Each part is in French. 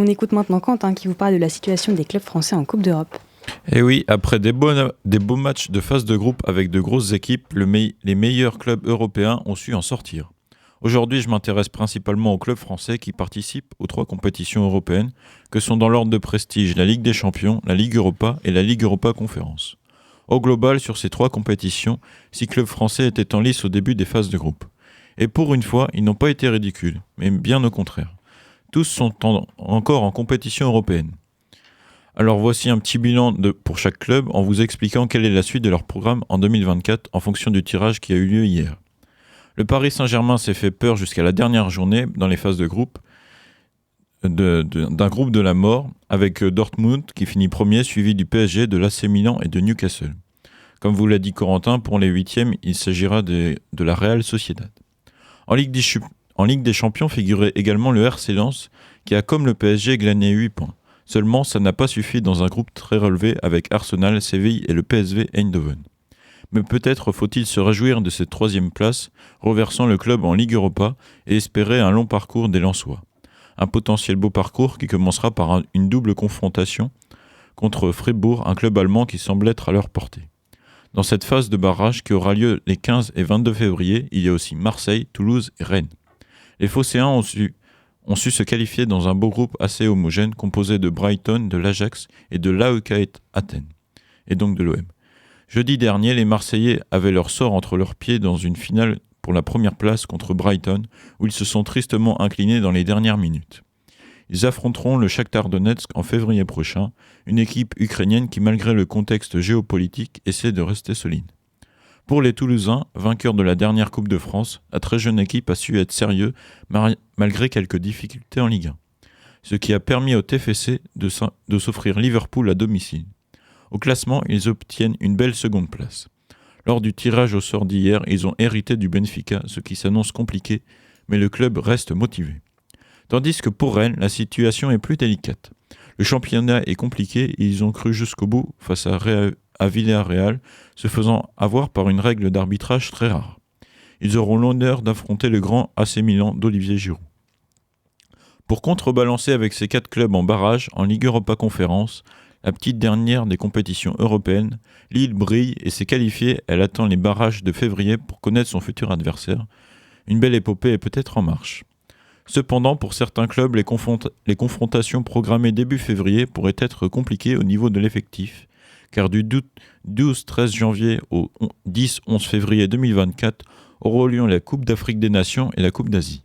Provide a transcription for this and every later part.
on écoute maintenant Quentin qui vous parle de la situation des clubs français en Coupe d'Europe. Et oui, après des beaux matchs de phase de groupe avec de grosses équipes, les meilleurs clubs européens ont su en sortir. Aujourd'hui, je m'intéresse principalement aux clubs français qui participent aux 3 compétitions européennes que sont dans l'ordre de prestige la Ligue des Champions, la Ligue Europa et la Ligue Europa Conférence. Au global, sur ces 3 compétitions, 6 clubs français étaient en lice au début des phases de groupe. Et pour une fois, ils n'ont pas été ridicules, mais bien au contraire. Tous sont encore en compétition européenne. Alors voici un petit bilan pour chaque club en vous expliquant quelle est la suite de leur programme en 2024 en fonction du tirage qui a eu lieu hier. Le Paris Saint-Germain s'est fait peur jusqu'à la dernière journée dans les phases de groupe d'un groupe de la mort avec Dortmund qui finit premier suivi du PSG, de l'AC Milan et de Newcastle. Comme vous l'a dit Corentin, pour les 8e, il s'agira de la Real Sociedad. En Ligue des Champions figurait également le RC Lens qui a comme le PSG glané 8 points. Seulement, ça n'a pas suffi dans un groupe très relevé avec Arsenal, Séville et le PSV Eindhoven. Mais peut-être faut-il se réjouir de cette 3e place, reversant le club en Ligue Europa et espérer un long parcours des Lensois. Un potentiel beau parcours qui commencera par une double confrontation contre Fribourg, un club allemand qui semble être à leur portée. Dans cette phase de barrage qui aura lieu les 15 et 22 février, il y a aussi Marseille, Toulouse et Rennes. Les Phocéens ont su se qualifier dans un beau groupe assez homogène composé de Brighton, de l'Ajax et de l'AEK Athènes, et donc de l'OM. Jeudi dernier, les Marseillais avaient leur sort entre leurs pieds dans une finale pour la première place contre Brighton, où ils se sont tristement inclinés dans les dernières minutes. Ils affronteront le Shakhtar Donetsk en février prochain, une équipe ukrainienne qui, malgré le contexte géopolitique, essaie de rester solide. Pour les Toulousains, vainqueurs de la dernière Coupe de France, la très jeune équipe a su être sérieux malgré quelques difficultés en Ligue 1, ce qui a permis au TFC de s'offrir Liverpool à domicile. Au classement, ils obtiennent une belle seconde place. Lors du tirage au sort d'hier, ils ont hérité du Benfica, ce qui s'annonce compliqué, mais le club reste motivé. Tandis que pour Rennes, la situation est plus délicate. Le championnat est compliqué et ils ont cru jusqu'au bout face à Villarreal, se faisant avoir par une règle d'arbitrage très rare. Ils auront l'honneur d'affronter le grand AC Milan d'Olivier Giroud. Pour contrebalancer avec ces 4 clubs en barrage, en Ligue Europa Conférence, la petite dernière des compétitions européennes, Lille brille et s'est qualifiée. Elle attend les barrages de février pour connaître son futur adversaire. Une belle épopée est peut-être en marche. Cependant, pour certains clubs, les confrontations programmées début février pourraient être compliquées au niveau de l'effectif, car du 12-13 janvier au 10-11 février 2024 auront lieu la Coupe d'Afrique des Nations et la Coupe d'Asie.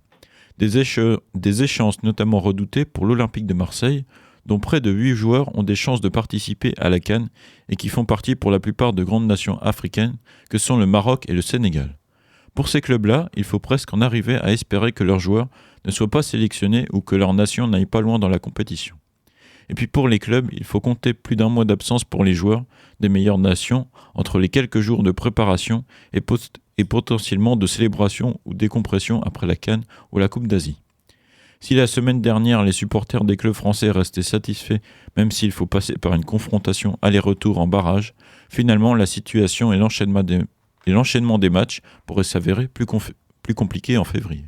Des échéances notamment redoutées pour l'Olympique de Marseille, dont près de 8 joueurs ont des chances de participer à la CAN et qui font partie pour la plupart de grandes nations africaines que sont le Maroc et le Sénégal. Pour ces clubs-là, il faut presque en arriver à espérer que leurs joueurs ne soient pas sélectionnés ou que leur nation n'aille pas loin dans la compétition. Et puis pour les clubs, il faut compter plus d'un mois d'absence pour les joueurs des meilleures nations entre les quelques jours de préparation et potentiellement de célébration ou décompression après la CAN ou la Coupe d'Asie. Si la semaine dernière, les supporters des clubs français restaient satisfaits, même s'il faut passer par une confrontation aller-retour en barrage, finalement la situation et l'enchaînement des matchs pourraient s'avérer plus compliqués en février.